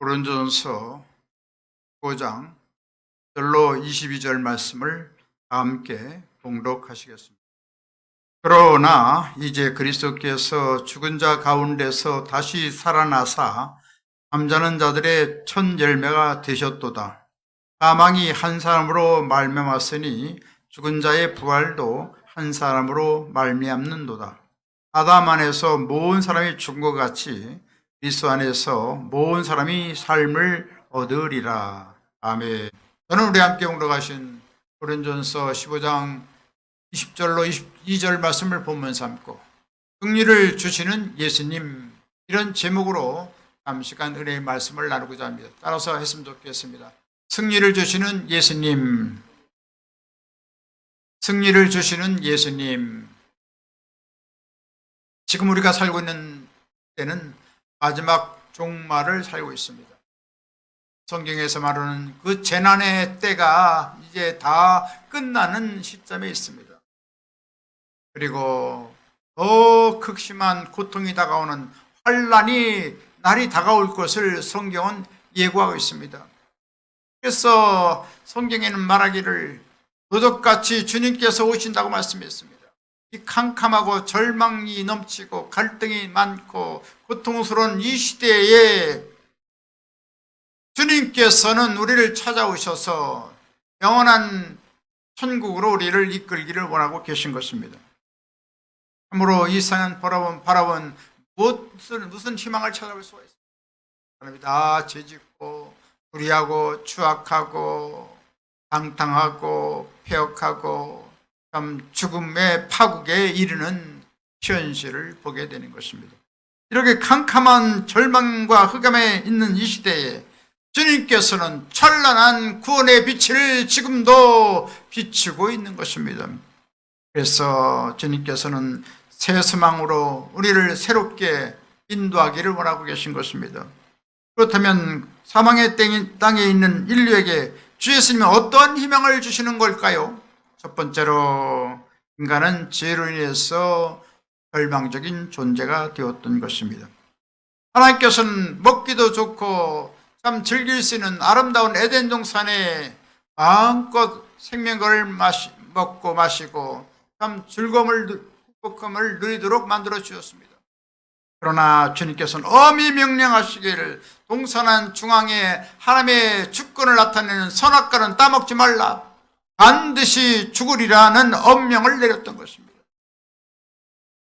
고린도전서 5장 절로 22절 말씀을 함께 봉독하시겠습니다. 그러나 이제 그리스도께서 죽은 자 가운데서 다시 살아나사 잠자는 자들의 첫 열매가 되셨도다. 사망이 한 사람으로 말미암았으니 죽은 자의 부활도 한 사람으로 말미암는도다. 아담 안에서 모든 사람이 죽은 것 같이 그리스도 안에서 모든 사람이 삶을 얻으리라. 아멘. 저는 우리 함께 공독하신 고린도전서 15장 20절로 22절 말씀을 본문 삼고 승리를 주시는 예수님, 이런 제목으로 잠시간 은혜의 말씀을 나누고자 합니다. 따라서 했으면 좋겠습니다. 승리를 주시는 예수님, 승리를 주시는 예수님. 지금 우리가 살고 있는 때는 마지막 종말을 살고 있습니다. 성경에서 말하는 그 재난의 때가 이제 다 끝나는 시점에 있습니다. 그리고 더 극심한 고통이 다가오는 환난이 날이 다가올 것을 성경은 예고하고 있습니다. 그래서 성경에는 말하기를 도적같이 주님께서 오신다고 말씀했습니다. 이 캄캄하고 절망이 넘치고 갈등이 많고 고통스러운 이 시대에 주님께서는 우리를 찾아오셔서 영원한 천국으로 우리를 이끌기를 원하고 계신 것입니다. 참으로 이 세상 바라본 무슨 희망을 찾아볼 수가 있습니까? 사람이 다 죄짓고 불의하고 추악하고 방탕하고 폐역하고 참 죽음의 파국에 이르는 현실을 보게 되는 것입니다. 이렇게 캄캄한 절망과 흑암에 있는 이 시대에 주님께서는 찬란한 구원의 빛을 지금도 비추고 있는 것입니다. 그래서 주님께서는 새 소망으로 우리를 새롭게 인도하기를 원하고 계신 것입니다. 그렇다면 사망의 땅에 있는 인류에게 주 예수님은 어떤 희망을 주시는 걸까요? 첫 번째로, 인간은 죄로 인해서 절망적인 존재가 되었던 것입니다. 하나님께서는 먹기도 좋고 참 즐길 수 있는 아름다운 에덴 동산에 마음껏 생명을 먹고 마시고 참 즐거움을 누리도록 만들어 주셨습니다. 그러나 주님께서는 엄히 명령하시기를 동산 중앙에 하나님의 주권을 나타내는 선악과는 따먹지 말라, 반드시 죽으리라는 엄명을 내렸던 것입니다.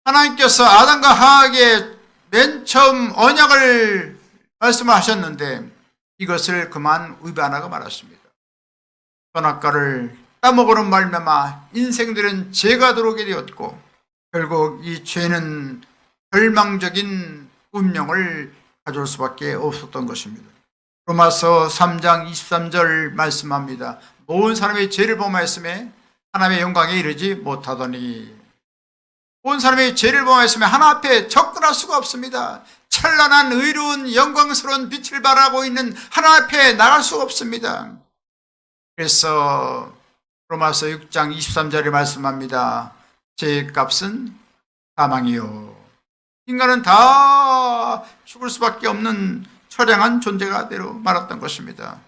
하나님께서 아담과 하와에게 맨 처음 언약을 말씀을 하셨는데 이것을 그만 위반하고 말았습니다. 선악과를 따먹으는 말미암아 인생들은 죄가 들어오게 되었고 결국 이 죄는 절망적인 운명을 가져올 수밖에 없었던 것입니다. 로마서 3장 23절 말씀합니다. 모든 사람의 죄를 범하였음에 하나님의 영광에 이르지 못하더니, 모든 사람의 죄를 범하였음에 하나 앞에 접근할 수가 없습니다. 찬란한 의로운 영광스러운 빛을 발하고 있는 하나 앞에 나갈 수가 없습니다. 그래서 로마서 6장 23절에 말씀합니다. 죄의 값은 사망이요, 인간은 다 죽을 수밖에 없는 처량한 존재가 되어 말았던 것입니다.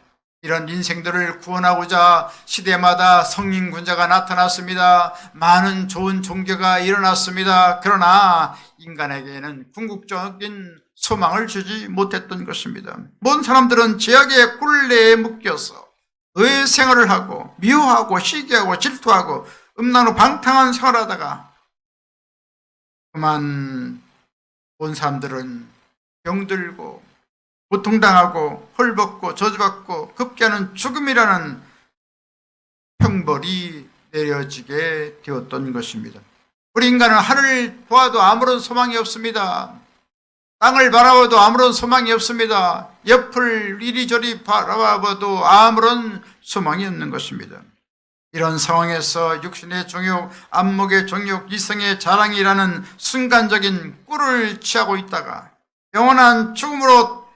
이런 인생들을 구원하고자 시대마다 성인군자가 나타났습니다. 많은 좋은 종교가 일어났습니다. 그러나 인간에게는 궁극적인 소망을 주지 못했던 것입니다. 모든 사람들은 죄악의 굴레에 묶여서 의의 생활을 하고 미워하고 시기하고 질투하고 음란하고 방탕한 생활하다가 그만 온 사람들은 병들고 고통당하고 헐벗고 저주받고 급기야는 죽음이라는 형벌이 내려지게 되었던 것입니다. 우리 인간은 하늘을 보아도 아무런 소망이 없습니다. 땅을 바라봐도 아무런 소망이 없습니다. 옆을 이리저리 바라봐도 아무런 소망이 없는 것입니다. 이런 상황에서 육신의 정욕, 안목의 정욕, 이성의 자랑이라는 순간적인 꿀을 취하고 있다가 영원한 죽음으로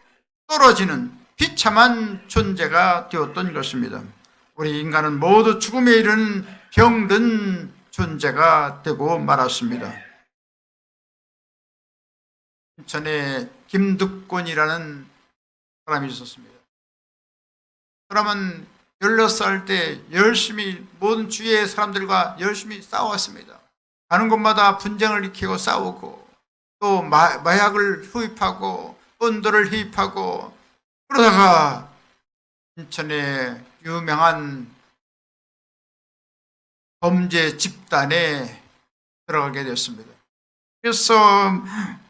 떨어지는 비참한 존재가 되었던 것입니다. 우리 인간은 모두 죽음에 이르는 병든 존재가 되고 말았습니다. 전에 김득권이라는 사람이 있었습니다. 사람은 16살 때 열심히 모든 주위의 사람들과 열심히 싸웠습니다. 가는 곳마다 분쟁을 일으키고 싸우고 또 마약을 흡입하고 언도를 흡입하고 그러다가 인천의 유명한 범죄 집단에 들어가게 됐습니다. 그래서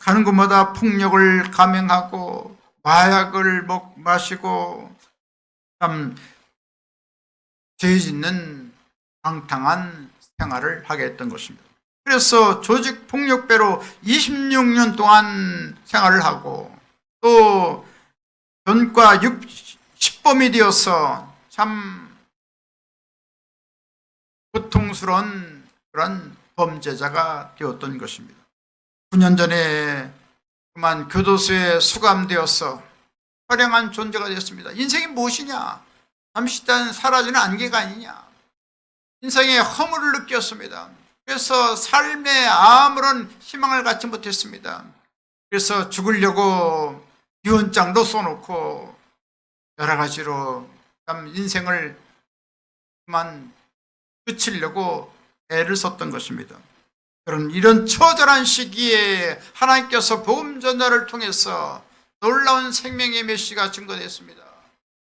가는 곳마다 폭력을 감행하고 마약을 마시고 참 죄 짓는 방탕한 생활을 하게 했던 것입니다. 그래서 조직 폭력배로 26년 동안 생활을 하고 또 전과 10범이 되어서 참 고통스러운 그런 범죄자가 되었던 것입니다. 9년 전에 그만 교도소에 수감되어서 허량한 존재가 되었습니다. 인생이 무엇이냐? 잠시 동안 사라지는 안개가 아니냐? 인생의 허물을 느꼈습니다. 그래서 삶에 아무런 희망을 갖지 못했습니다. 그래서 죽으려고 유언장도 써놓고 여러 가지로 참 인생을 그만 끝이려고 애를 썼던 것입니다. 그런 이런 처절한 시기에 하나님께서 복음 전달을 통해서 놀라운 생명의 메시가 증거됐습니다.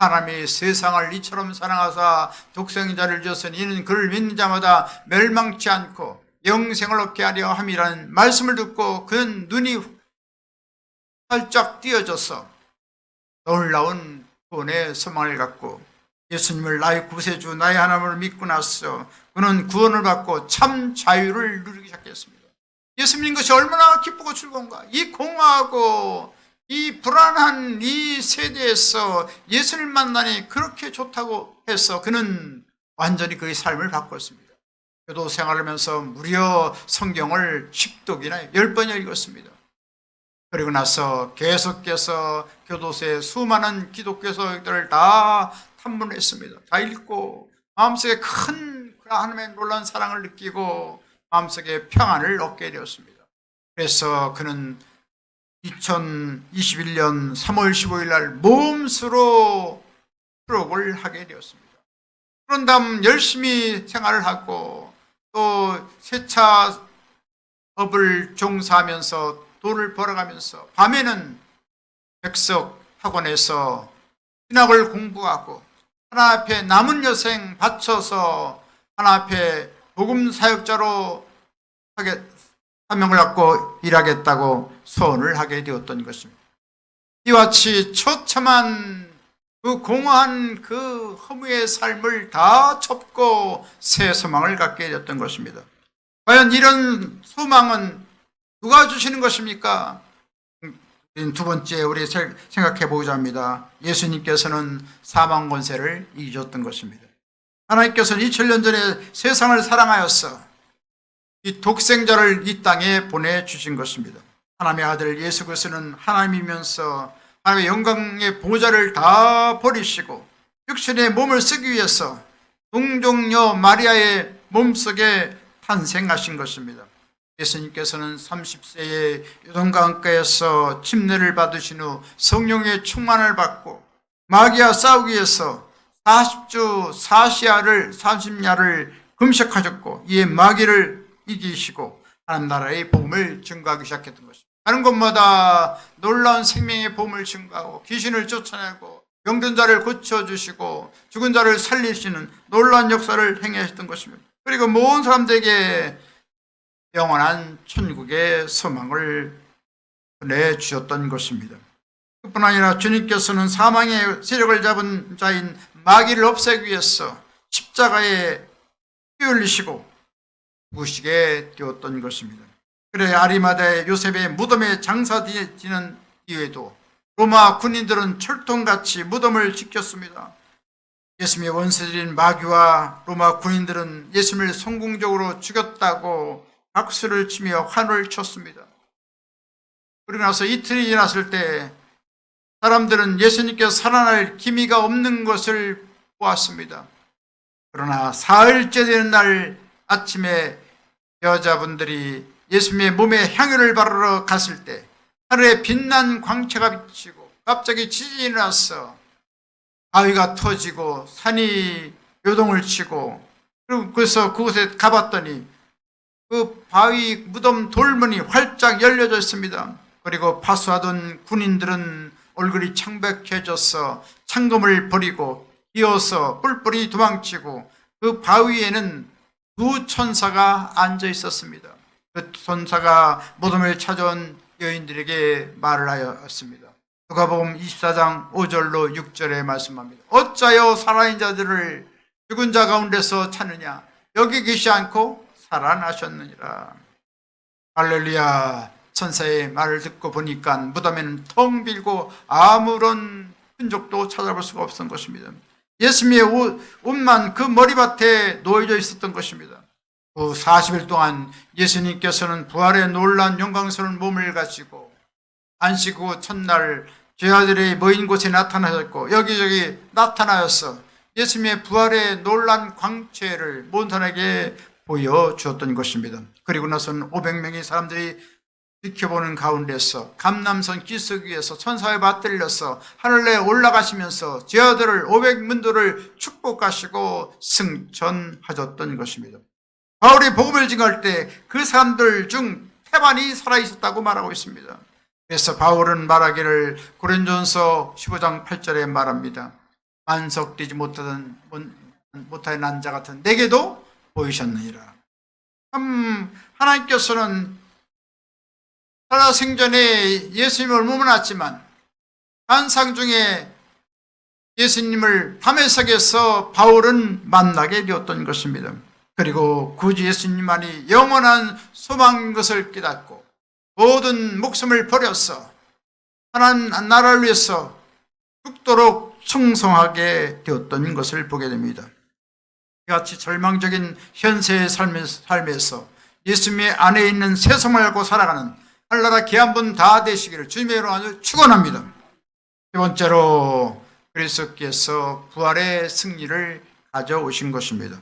하나님이 세상을 이처럼 사랑하사 독생자를 주셨으니 이는 그를 믿는 자마다 멸망치 않고 영생을 얻게 하려 함이라는 말씀을 듣고 그는 눈이 활짝 띄어져서 놀라운 구원의 소망을 갖고 예수님을 나의 구세주 나의 하나님을 믿고 나서 그는 구원을 받고 참 자유를 누리기 시작했습니다. 예수 믿는 것이 얼마나 기쁘고 즐거운가. 이 공허하고 이 불안한 이 세대에서 예수를 만나니 그렇게 좋다고 해서 그는 완전히 그의 삶을 바꿨습니다. 교도 생활하면서 무려 성경을 10독이나 10번이나 읽었습니다. 그리고 나서 계속해서 교도소에 수많은 기독교서들을 다 탐문했습니다. 다 읽고 마음속에 큰 하나님의 놀라운 사랑을 느끼고 마음속에 평안을 얻게 되었습니다. 그래서 그는 2021년 3월 15일 날 몸수로 수록을 하게 되었습니다. 그런 다음 열심히 생활을 하고 또 세차업을 종사하면서 돈을 벌어가면서 밤에는 백석 학원에서 신학을 공부하고 하나 앞에 남은 여생 바쳐서 하나 앞에 복음 사역자로 사명을 갖고 일하겠다고 소원을 하게 되었던 것입니다. 이와 같이 처참한 그 공허한 그 허무의 삶을 다 접고 새 소망을 갖게 되었던 것입니다. 과연 이런 소망은 누가 주시는 것입니까? 두 번째 우리 생각해 보자 합니다. 예수님께서는 사망 권세를 이기셨던 것입니다. 하나님께서는 2000년 전에 세상을 사랑하여서 이 독생자를 이 땅에 보내주신 것입니다. 하나님의 아들 예수 그리스도는 하나님이면서 하나님의 영광의 보좌를 다 버리시고 육신의 몸을 쓰기 위해서 동정녀 마리아의 몸속에 탄생하신 것입니다. 예수님께서는 30세에 요단강가에서 침례를 받으신 후 성령의 충만을 받고 마귀와 싸우기 위해서 40주 40야를 금식하셨고 이에 마귀를 이기시고 하나님 나라의 복음을 증거하기 시작했던 것입니다. 가는 곳마다 놀라운 생명의 복음을 증거하고 귀신을 쫓아내고 병든 자를 고쳐주시고 죽은 자를 살리시는 놀라운 역사를 행하셨던 것입니다. 그리고 모든 사람들에게 영원한 천국의 소망을 내주셨던 것입니다. 그뿐 아니라 주님께서는 사망의 세력을 잡은 자인 마귀를 없애기 위해서 십자가에 피 흘리시고 죽으시게 되었던 것입니다. 그래 아리마다의 요셉의 무덤에 장사지는 이후에도 로마 군인들은 철통같이 무덤을 지켰습니다. 예수님의 원수들인 마귀와 로마 군인들은 예수님을 성공적으로 죽였다고 박수를 치며 환호를 쳤습니다. 그리고 나서 이틀이 지났을 때 사람들은 예수님께서 살아날 기미가 없는 것을 보았습니다. 그러나 사흘째 되는 날 아침에 여자분들이 예수님의 몸에 향유를 바르러 갔을 때 하늘에 빛난 광채가 비치고 갑자기 지진이 났어. 바위가 터지고 산이 요동을 치고, 그리고 그래서 그곳에 가봤더니 그 바위 무덤 돌문이 활짝 열려져 있습니다. 그리고 파수하던 군인들은 얼굴이 창백해져서 창검을 버리고 기어서 뿔뿔이 도망치고, 그 바위에는 두 천사가 앉아 있었습니다. 그 천사가 무덤을 찾아온 여인들에게 말을 하였습니다. 누가복음 24장 5절로 6절에 말씀합니다. 어찌하여 살아있는 자들을 죽은 자 가운데서 찾느냐? 여기 계시지 않고 살아나셨느니라. 할렐루야. 천사의 말을 듣고 보니까 무덤에는 텅 빌고 아무런 흔적도 찾아볼 수가 없었던 것입니다. 예수님의 옷만 그 머리밭에 놓여져 있었던 것입니다. 그 40일 동안 예수님께서는 부활의 놀라운 영광스러운 몸을 가지고 안식 후 첫날 죄아들이 모인 곳에 나타나셨고, 여기저기 나타나셔서 예수님의 부활의 놀라운 광채를 모든 보여주었던 것입니다. 그리고 나서는 500명의 사람들이 지켜보는 가운데서 감람선 기슭 위에서 천사에 맞들려서 하늘에 올라가시면서 죄아들을 500문도를 축복하시고 승천하셨던 것입니다. 바울이 복음을 증거할 때 그 사람들 중 태반이 살아있었다고 말하고 있습니다. 그래서 바울은 말하기를 고린도전서 15장 8절에 말합니다. 만석되지 못하는 난자 같은 내게도 보이셨느니라. 하나님께서는 살아생전에 예수님을 머물렀지만 환상 중에 예수님을 밤의 석에서 바울은 만나게 되었던 것입니다. 그리고 구주 예수님만이 영원한 소망인 것을 깨닫고 모든 목숨을 버려서 하나님 나라를 위해서 죽도록 충성하게 되었던 것을 보게 됩니다. 이같이 절망적인 현세의 삶에서 예수님의 안에 있는 세상을 알고 살아가는 하늘나라 귀한 다 되시기를 주님의 이름으로 아주 축원합니다. 세 번째로 그리스도께서 부활의 승리를 가져오신 것입니다.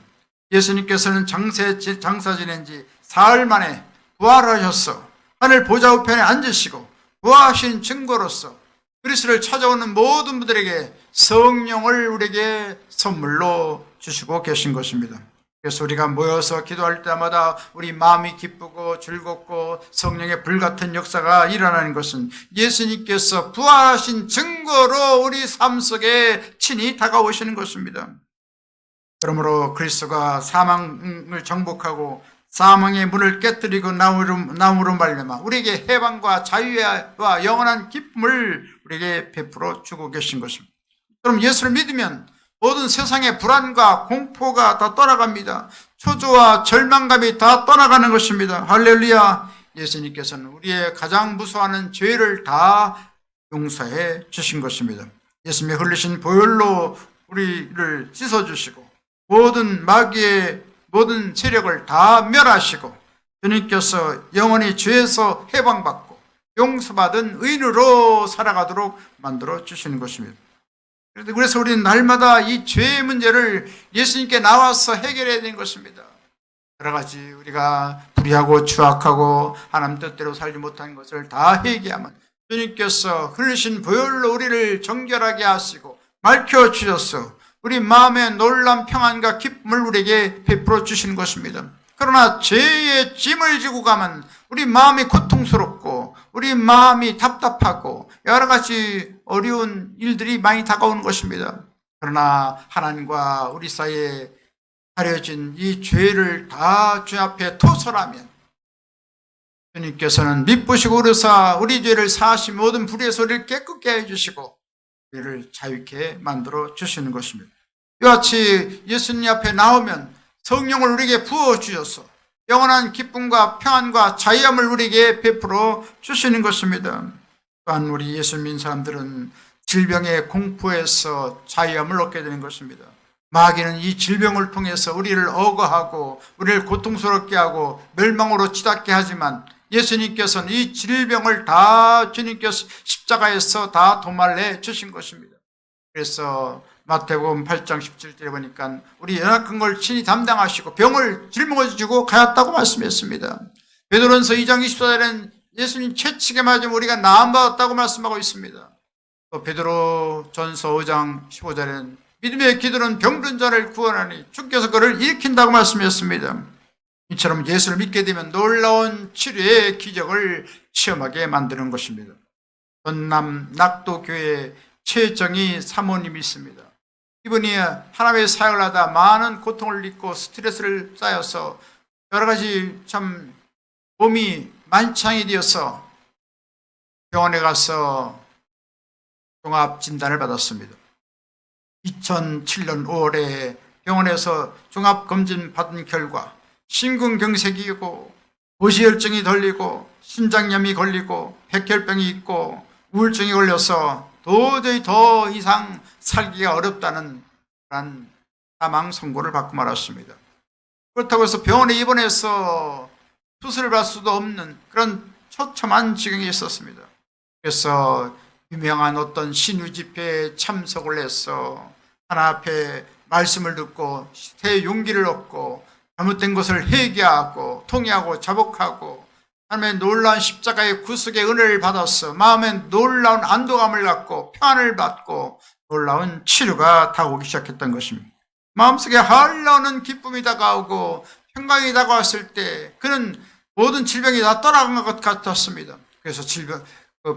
예수님께서는 장사 지낸 지 사흘 만에 부활하셔서 하늘 보좌 우편에 앉으시고 부활하신 증거로서 그리스도를 찾아오는 모든 분들에게 성령을 우리에게 선물로 주시고 계신 것입니다. 그래서 우리가 모여서 기도할 때마다 우리 마음이 기쁘고 즐겁고 성령의 불같은 역사가 일어나는 것은 예수님께서 부활하신 증거로 우리 삶 속에 친히 다가오시는 것입니다. 그러므로 그리스도가 사망을 정복하고 사망의 문을 깨뜨리고 나무로 말미암아 우리에게 해방과 자유와 영원한 기쁨을 우리에게 베풀어 주고 계신 것입니다. 그럼 예수를 믿으면 모든 세상의 불안과 공포가 다 떠나갑니다. 초조와 절망감이 다 떠나가는 것입니다. 할렐루야. 예수님께서는 우리의 가장 무서워하는 죄를 다 용서해 주신 것입니다. 예수님이 흘리신 보혈로 우리를 씻어주시고 모든 마귀의 모든 세력을 다 멸하시고 주님께서 영원히 죄에서 해방받고 용서받은 의인으로 살아가도록 만들어 주시는 것입니다. 그래서 우리는 날마다 이 죄의 문제를 예수님께 나와서 해결해야 되는 것입니다. 여러 가지 우리가 불의하고 추악하고 하나님 뜻대로 살지 못한 것을 다 회개하면 주님께서 흘리신 보혈로 우리를 정결하게 하시고 밝혀주셔서 우리 마음의 놀라운 평안과 기쁨을 우리에게 베풀어 주시는 것입니다. 그러나 죄의 짐을 지고 가면 우리 마음이 고통스럽고 우리 마음이 답답하고 여러 가지 어려운 일들이 많이 다가오는 것입니다. 그러나 하나님과 우리 사이에 가려진 이 죄를 다 주 앞에 토설하면 주님께서는 미쁘시고 그러사 우리 죄를 사하시 모든 불의에서 우리를 깨끗게 해주시고 우리를 자유케 만들어 주시는 것입니다. 이와 같이 예수님 앞에 나오면 성령을 우리에게 부어주셔서 영원한 기쁨과 평안과 자유함을 우리에게 베풀어 주시는 것입니다. 또한 우리 예수 믿는 사람들은 질병의 공포에서 자유함을 얻게 되는 것입니다. 마귀는 이 질병을 통해서 우리를 억어하고 우리를 고통스럽게 하고 멸망으로 치닫게 하지만 예수님께서는 이 질병을 다 주님께서 십자가에서 다 도말해 주신 것입니다. 그래서 마태복음 8장 17절에 보니까 우리 연약한 걸 친히 담당하시고 병을 짊어지고 가였다고 말씀했습니다. 베드로전서 2장 24절에는 예수님 채찍에 맞으면 우리가 나음받았다고 말씀하고 있습니다. 또 베드로전서 5장 15절에는 믿음의 기도는 병든 자를 구원하니 주께서 그를 일으킨다고 말씀했습니다. 이처럼 예수를 믿게 되면 놀라운 치료의 기적을 체험하게 만드는 것입니다. 전남 낙도교회 최정희 사모님이 있습니다. 이분이 하나님의 사역을 하다 많은 고통을 잊고 스트레스를 쌓여서 여러 가지 참 몸이 만창이 되어서 병원에 가서 종합 진단을 받았습니다. 2007년 5월에 병원에서 종합 검진 받은 결과 심근경색이고 고지혈증이 걸리고 신장염이 걸리고 백혈병이 있고 우울증이 걸려서 도저히 더 이상 살기가 어렵다는 그런 사망 선고를 받고 말았습니다. 그렇다고 해서 병원에 입원해서 수술을 받을 수도 없는 그런 처참한 지경에 있었습니다. 그래서 유명한 어떤 신유 집회에 참석을 해서 하나 앞에 말씀을 듣고 새 용기를 얻고 잘못된 것을 회개하고 통회하고 자복하고 하나님의 놀라운 십자가의 구속의 은혜를 받아서 마음에 놀라운 안도감을 갖고 평안을 받고 놀라운 치료가 다가오기 시작했던 것입니다. 마음속에 한라는 기쁨이 다가오고 평강이 다가왔을 때 그는 모든 질병이 다 떠나간 것 같았습니다. 그래서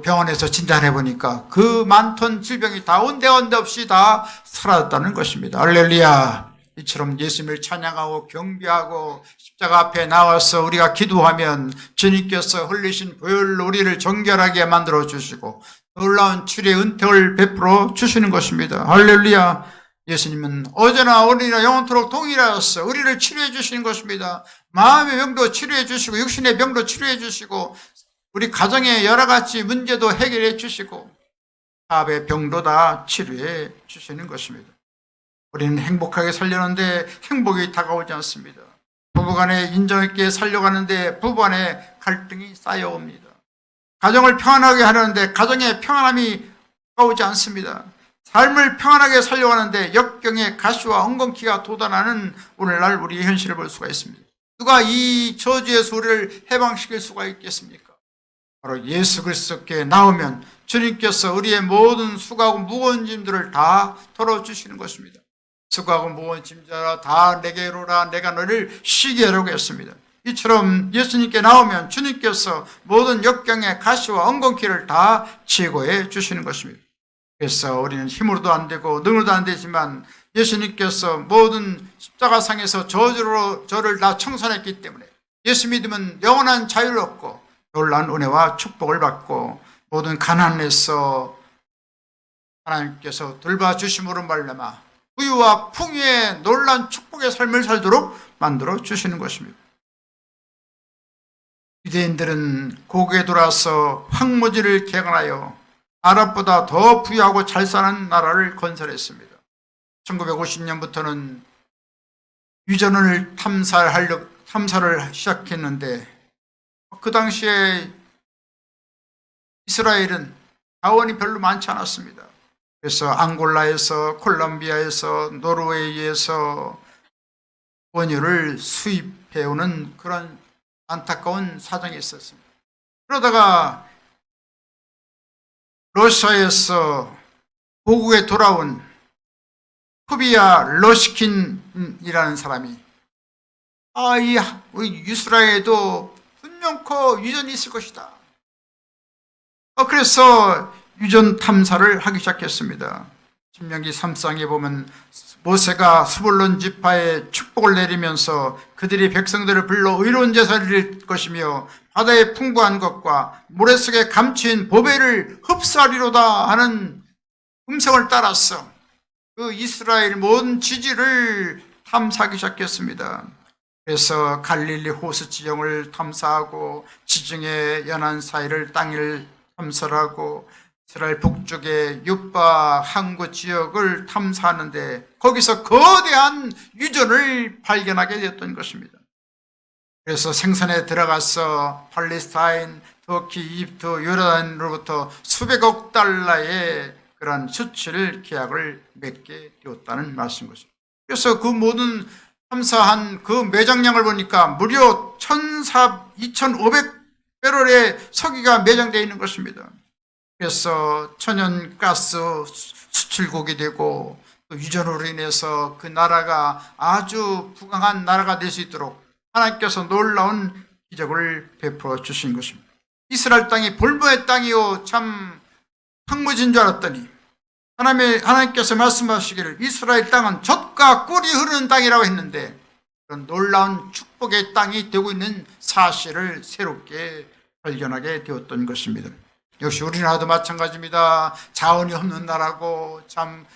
병원에서 진단해 보니까 그 많던 질병이 다 온데간데 없이 다 사라졌다는 것입니다. 할렐루야. 이처럼 예수님을 찬양하고 경배하고 십자가 앞에 나와서 우리가 기도하면 주님께서 흘리신 보혈로 우리를 정결하게 만들어 주시고 놀라운 치료의 은택을 베풀어 주시는 것입니다. 할렐루야. 예수님은 어제나 오늘이나 영원토록 동일하였어 우리를 치료해 주시는 것입니다. 마음의 병도 치료해 주시고 육신의 병도 치료해 주시고 우리 가정의 여러 가지 문제도 해결해 주시고 사업의 병도 다 치료해 주시는 것입니다. 우리는 행복하게 살려는데 행복이 다가오지 않습니다. 부부간에 인정 있게 살려고 하는데 부부간에 갈등이 쌓여옵니다. 가정을 평안하게 하려는데 가정에 평안함이 다가오지 않습니다. 삶을 평안하게 살려고 하는데 역경의 가시와 엉겅퀴가 돋아나는 오늘날 우리의 현실을 볼 수가 있습니다. 누가 이 저주에서 우리를 해방시킬 수가 있겠습니까? 바로 예수 그리스도께 나오면 주님께서 우리의 모든 수고하고 무거운 짐들을 다 털어주시는 것입니다. 수고하고 무거운 짐자라 다 내게로 오라 내가 너를 쉬게 하려고 했습니다. 이처럼 예수님께 나오면 주님께서 모든 역경의 가시와 엉겅퀴를 다 제거해 주시는 것입니다. 그래서 우리는 힘으로도 안 되고 능으로도 안 되지만 예수님께서 모든 십자가상에서 저를 다 청산했기 때문에 예수 믿으면 영원한 자유를 얻고 놀라운 은혜와 축복을 받고 모든 가난에서 하나님께서 돌봐주심으로 말미암아 부유와 풍요의 놀라운 축복의 삶을 살도록 만들어 주시는 것입니다. 유대인들은 고국에 돌아서 황무지를 개간하여 아랍보다 더 부유하고 잘 사는 나라를 건설했습니다. 1950년부터는 유전을 탐사를 시작했는데 그 당시에 이스라엘은 자원이 별로 많지 않았습니다. 그래서 앙골라에서 콜롬비아에서 노르웨이에서 원유를 수입해오는 그런 안타까운 사정이 있었습니다. 그러다가 러시아에서 고국에 돌아온 후비아 러시킨이라는 사람이 우리 이스라엘에도 분명코 유전이 있을 것이다. 그래서 유전 탐사를 하기 시작했습니다. 신명기 3장에 보면 모세가 스불론 지파에 축복을 내리면서 그들이 백성들을 불러 의로운 제사를 드릴 것이며 바다의 풍부한 것과 모래 속에 감추인 보배를 흡수하리로다 하는 음성을 따라서 그 이스라엘 모든 지지를 탐사하기 시작했습니다. 그래서 갈릴리 호수 지형을 탐사하고 지중해 연안 사이를 땅을 탐사하고 이스라엘 북쪽의 유바 항구 지역을 탐사하는데 거기서 거대한 유전을 발견하게 되었던 것입니다. 그래서 생산에 들어가서 팔레스타인, 터키, 이집트, 요르단으로부터 수백억 달러의 그런 수출 계약을 맺게 되었다는 말씀입니다. 그래서 그 모든 탐사한 그 매장량을 보니까 무려 2,500배럴의 석유가 매장되어 있는 것입니다. 그래서 천연가스 수출국이 되고 또 유전으로 인해서 그 나라가 아주 부강한 나라가 될 수 있도록 하나님께서 놀라운 기적을 베풀어 주신 것입니다. 이스라엘 땅이 볼모의 땅이요 참 황무지인 줄 알았더니 하나님께서 말씀하시기를 이스라엘 땅은 젖과 꿀이 흐르는 땅이라고 했는데 그런 놀라운 축복의 땅이 되고 있는 사실을 새롭게 발견하게 되었던 것입니다. 역시 우리나라도 마찬가지입니다. 자원이 없는 나라고 참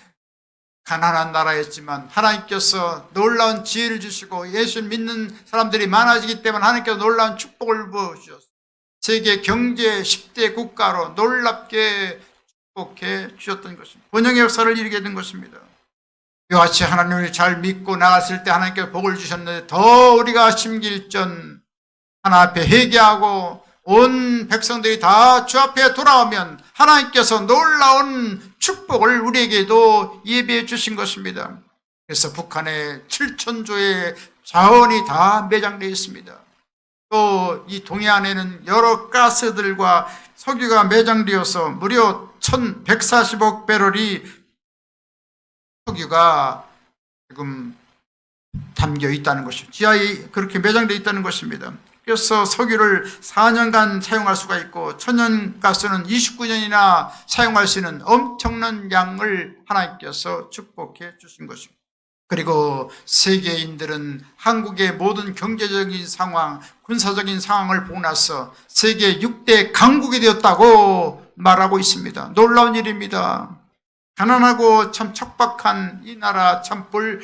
가난한 나라였지만 하나님께서 놀라운 지혜를 주시고 예수를 믿는 사람들이 많아지기 때문에 하나님께서 놀라운 축복을 부어주셨습니다. 세계 경제 10대 국가로 놀랍게 축복해 주셨던 것입니다. 번영의 역사를 이루게 된 것입니다. 이와 같이 하나님을 잘 믿고 나갔을 때 하나님께서 복을 주셨는데 더 우리가 심길전 하나 앞에 회개하고 온 백성들이 다 주 앞에 돌아오면 하나님께서 놀라운 축복을 우리에게도 예비해 주신 것입니다. 그래서 북한에 7천조의 자원이 다 매장되어 있습니다. 또 이 동해안에는 여러 가스들과 석유가 매장되어서 무려 1140억 배럴이 석유가 지금 담겨 있다는 것이죠. 지하에 그렇게 매장되어 있다는 것입니다. 그래서 석유를 4년간 사용할 수가 있고 천연가스는 29년이나 사용할 수 있는 엄청난 양을 하나님께서 축복해 주신 것입니다. 그리고 세계인들은 한국의 모든 경제적인 상황, 군사적인 상황을 보고 나서 세계 6대 강국이 되었다고 말하고 있습니다. 놀라운 일입니다. 가난하고 참 척박한 이 나라, 참 별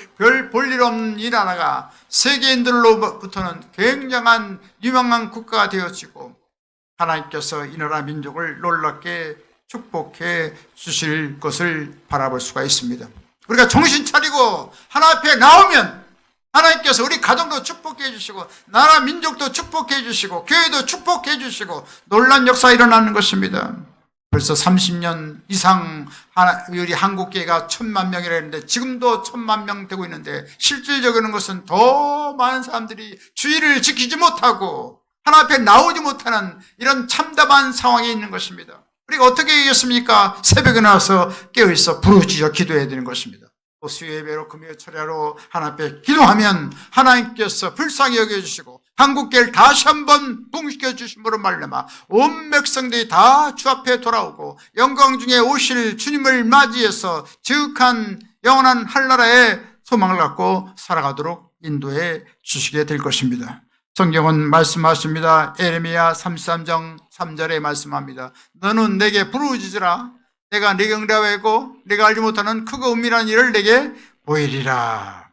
볼 일 없는 이 나라가 세계인들로부터는 굉장한 유명한 국가가 되어지고 하나님께서 이 나라 민족을 놀랍게 축복해 주실 것을 바라볼 수가 있습니다. 우리가 정신 차리고 하나 앞에 나오면 하나님께서 우리 가정도 축복해 주시고 나라 민족도 축복해 주시고 교회도 축복해 주시고 놀라운 역사가 일어나는 것입니다. 벌써 30년 이상 우리 한국교회가 1000만 명이라 했는데 지금도 1000만 명 되고 있는데 실질적인 것은 더 많은 사람들이 주의를 지키지 못하고 하나 앞에 나오지 못하는 이런 참담한 상황에 있는 것입니다. 우리가 어떻게 하겠습니까? 새벽에 나와서 깨어있어 부르짖어 기도해야 되는 것입니다. 또 수요예배로 금요 철야로 하나 앞에 기도하면 하나님께서 불쌍히 여겨주시고 한국교회를 다시 한번 부흥시켜 주심으로 말미암아 온 백성들이 다 주 앞에 돌아오고 영광 중에 오실 주님을 맞이해서 지극한 영원한 한나라의 소망을 갖고 살아가도록 인도해 주시게 될 것입니다. 성경은 말씀하십니다. 에레미야 33장 3절에 말씀합니다. 너는 내게 부르짖으라. 내가 네게 응답하고 네가 알지 못하는 크고 은밀한 일을 내게 보이리라.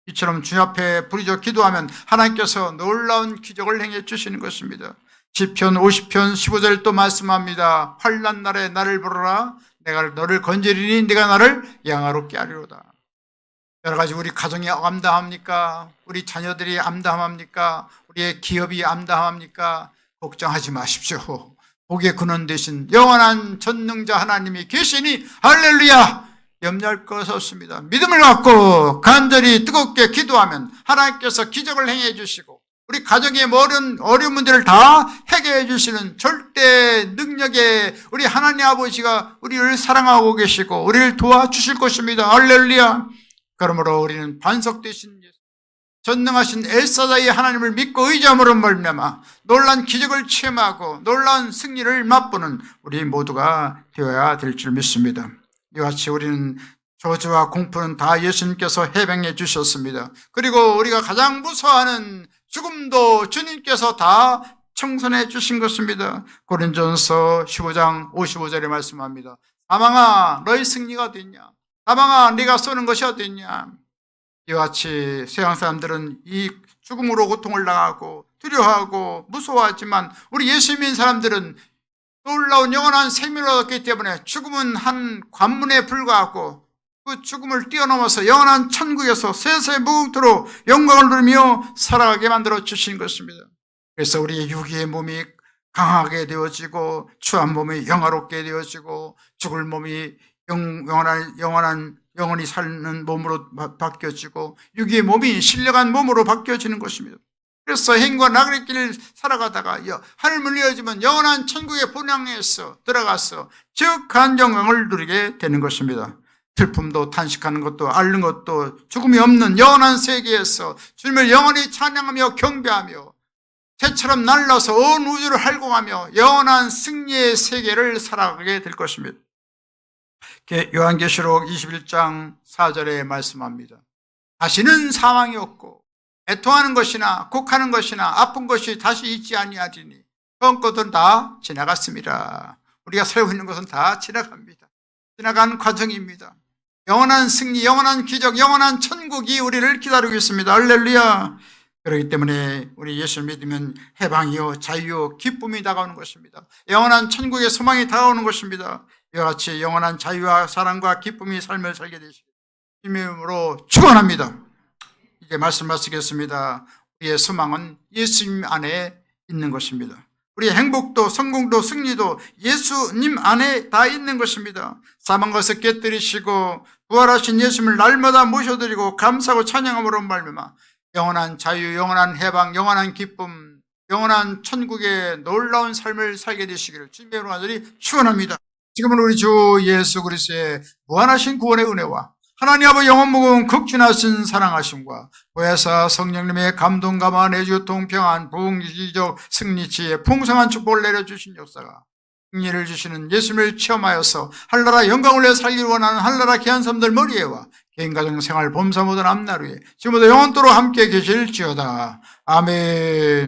이처럼 주 앞에 부르짖어 기도하면 하나님께서 놀라운 기적을 행해 주시는 것입니다. 시편 50편 15절 또 말씀합니다. 환난 날에 나를 부르라. 내가 너를 건지리니 네가 나를 양화롭게 하리로다. 여러 가지 우리 가정이 암담합니까? 우리 자녀들이 암담합니까? 우리의 기업이 암담합니까? 걱정하지 마십시오. 복의 근원 되신 영원한 전능자 하나님이 계시니 할렐루야! 염려할 것 없습니다. 믿음을 갖고 간절히 뜨겁게 기도하면 하나님께서 기적을 행해 주시고 우리 가정의 모든 어려운 문제를 다 해결해 주시는 절대 능력의 우리 하나님 아버지가 우리를 사랑하고 계시고 우리를 도와주실 것입니다. 할렐루야! 그러므로 우리는 반석 되신 예수, 전능하신 엘사다의 하나님을 믿고 의지함으로 말미암아 놀라운 기적을 체험하고 놀라운 승리를 맛보는 우리 모두가 되어야 될 줄 믿습니다. 이와 같이 우리는 저주와 공포는 다 예수님께서 해방해 주셨습니다. 그리고 우리가 가장 무서워하는 죽음도 주님께서 다 청산해 주신 것입니다. 고린도전서 15장 55절에 말씀합니다. 사망아 너희 승리가 됐냐? 사망아 네가 쏘는 것이 어딨냐? 이와 같이 세상 사람들은 이 죽음으로 고통을 당하고 두려워하고 무서워하지만 우리 예수 믿는 사람들은 놀라운 영원한 생명을 얻었기 때문에 죽음은 한 관문에 불과하고 그 죽음을 뛰어넘어서 영원한 천국에서 세세 무궁토록 영광을 누리며 살아가게 만들어 주신 것입니다. 그래서 우리의 육의 몸이 강하게 되어지고 추한 몸이 영화롭게 되어지고 죽을 몸이 영원히 사는 몸으로 바뀌어지고 육의 몸이 신령한 몸으로 바뀌어지는 것입니다. 그래서 행과 나그네 길을 살아가다가 하늘문이 열어지면 영원한 천국의 본향에서 들어가서 지극한 영광을 누리게 되는 것입니다. 슬픔도 탄식하는 것도 앓는 것도 죽음이 없는 영원한 세계에서 주님을 영원히 찬양하며 경배하며 새처럼 날라서 온 우주를 활공하며 영원한 승리의 세계를 살아가게 될 것입니다. 요한계시록 21장 4절에 말씀합니다. 다시는 사망이 없고 애통하는 것이나 곡하는 것이나 아픈 것이 다시 있지 아니하리니 그런 것은 다 지나갔습니다. 우리가 살고 있는 것은 다 지나갑니다. 지나간 과정입니다. 영원한 승리, 영원한 기적, 영원한 천국이 우리를 기다리고 있습니다. 할렐루야. 그렇기 때문에 우리 예수를 믿으면 해방이요 자유요 기쁨이 다가오는 것입니다. 영원한 천국의 소망이 다가오는 것입니다. 이와 같이 영원한 자유와 사랑과 기쁨이 삶을 살게 되시길 주님으로 축원합니다. 이제 말씀 마치겠습니다. 우리의 소망은 예수님 안에 있는 것입니다. 우리의 행복도 성공도 승리도 예수님 안에 다 있는 것입니다. 사망에서 깨뜨리시고 부활하신 예수님을 날마다 모셔드리고 감사하고 찬양함으로 말미암아 영원한 자유, 영원한 해방, 영원한 기쁨, 영원한 천국의 놀라운 삶을 살게 되시기를 주님의 이름으로 간절히 축원합니다. 지금은 우리 주 예수 그리스도의 무한하신 구원의 은혜와 하나님 아버지 영원 무궁 극진하신 사랑하심과 보혜사 성령님의 감동 감화 내주 통평한 부흥기적 승리 지혜 풍성한 축복을 내려주신 역사가 승리를 주시는 예수님을 체험하여서 한나라 영광을 내 살기를 원하는 한나라 귀한 사람들 머리에와 개인 가정 생활 범사 모든 앞날 위에 지금부터 영원토록 함께 계실지어다. 아멘.